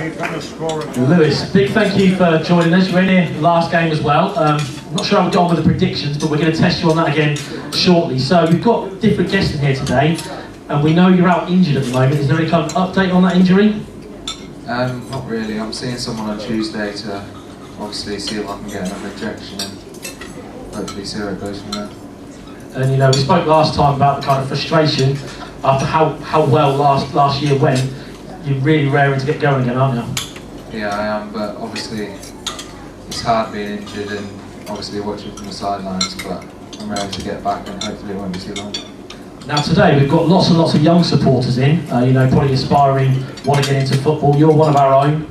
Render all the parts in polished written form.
Lewis, big thank you for joining us. You're in here last game as well. I'm not sure how we got on with the predictions, but we're going to test you on that again shortly. So we've got different guests in here today, and we know you're out injured at the moment. Is there any kind of update on that injury? Not really. I'm seeing someone on Tuesday to obviously see if I can get another injection and hopefully see where it goes from there. And you know, we spoke last time about the kind of frustration after how well last year went. You're really raring to get going again, aren't you? Yeah, I am, but obviously it's hard being injured and obviously watching from the sidelines, but I'm ready to get back and hopefully it won't be too long. Now today we've got lots and lots of young supporters in, you know, probably aspiring, want to get into football. You're one of our own,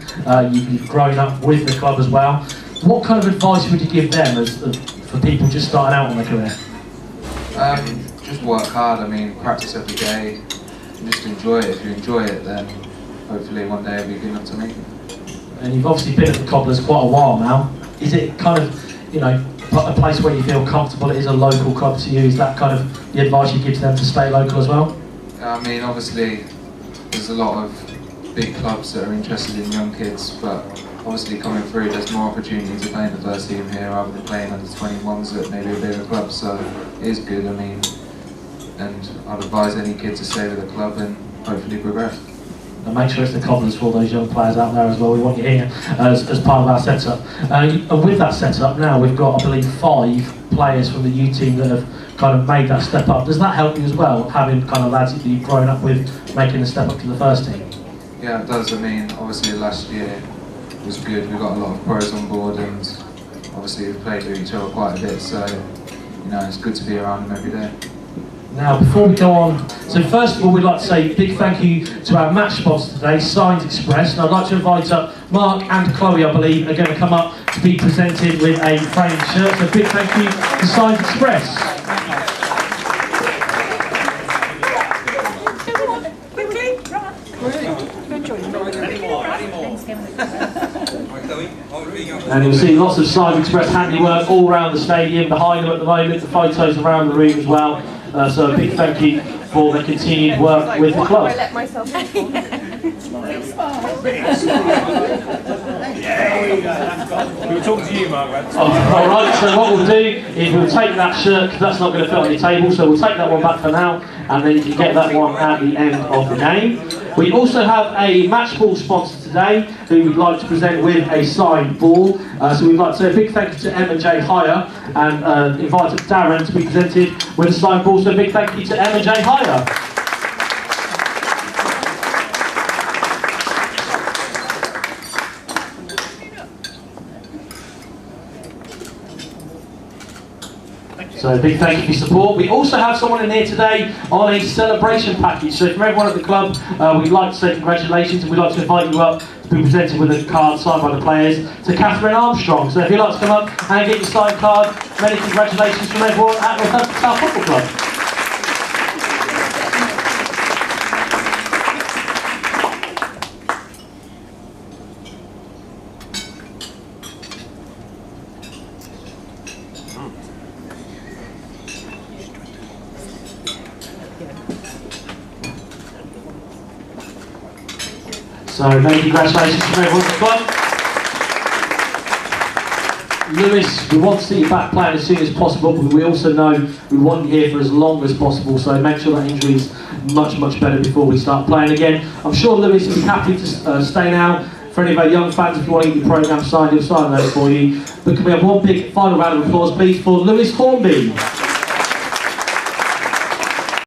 you've grown up with the club as well. What kind of advice would you give them for people just starting out on their career? Just work hard, I mean, practice every day, and just enjoy it. If you enjoy it, then hopefully one day it'll be good enough to make it. And you've obviously been at the Cobblers quite a while now. Is it kind of, you know, a place where you feel comfortable? It is a local club to you. Is that kind of the advice you give to them to stay local as well? I mean, obviously there's a lot of big clubs that are interested in young kids, but obviously coming through there's more opportunity to play in the first team here rather than playing under 21s at maybe a bigger club, so it is good. I mean, and I'd advise any kid to stay with the club and hopefully progress. And make sure it's the Cobblers for all those young players out there as well. We want you here as part of our setup. And with that setup now, we've got, I believe, 5 players from the U team that have kind of made that step up. Does that help you as well, having kind of lads that you've grown up with making the step up to the first team? Yeah, it does. I mean, obviously last year was good. We got a lot of pros on board, and obviously we've played with each other quite a bit. So, you know, it's good to be around them every day. Now, before we go on, so first of all, we'd like to say a big thank you to our match sponsor today, Signs Express, and I'd like to invite up Mark and Chloe, I believe, are going to come up to be presented with a framed shirt. So big thank you to Signs Express. And you'll see lots of Signs Express handiwork all around the stadium, behind them at the moment, the photos around the room as well. So a big thank you for the continued work with the club. I let myself in. We were talking to you, Mark. Alright, so what we'll do is we'll take that shirt, because that's not going to fit on your table, so we'll take that one back for now, and then you can get that one at the end of the game. We also have a match ball sponsor today who we'd like to present with a signed ball. So we'd like to say a big thank you to M&J Hire and invite Darren to be presented with a signed ball. So a big thank you to M&J Hire. So a big thank you for your support. We also have someone in here today on a celebration package. So from everyone at the club, we'd like to say congratulations, and we'd like to invite you up to be presented with a card signed by the players to Catherine Armstrong. So if you'd like to come up and get your signed card, many congratulations from everyone at Northampton Town Football Club. So many congratulations from everyone at the club. Lewis, we want to see you back playing as soon as possible, but we also know we want you here for as long as possible, so make sure that injury is much better before we start playing again. I'm sure Lewis will be happy to stay now. For any of our young fans, if you want to get your programme signed, he'll sign those for you. But can we have one big final round of applause, please, for Lewis Hornby.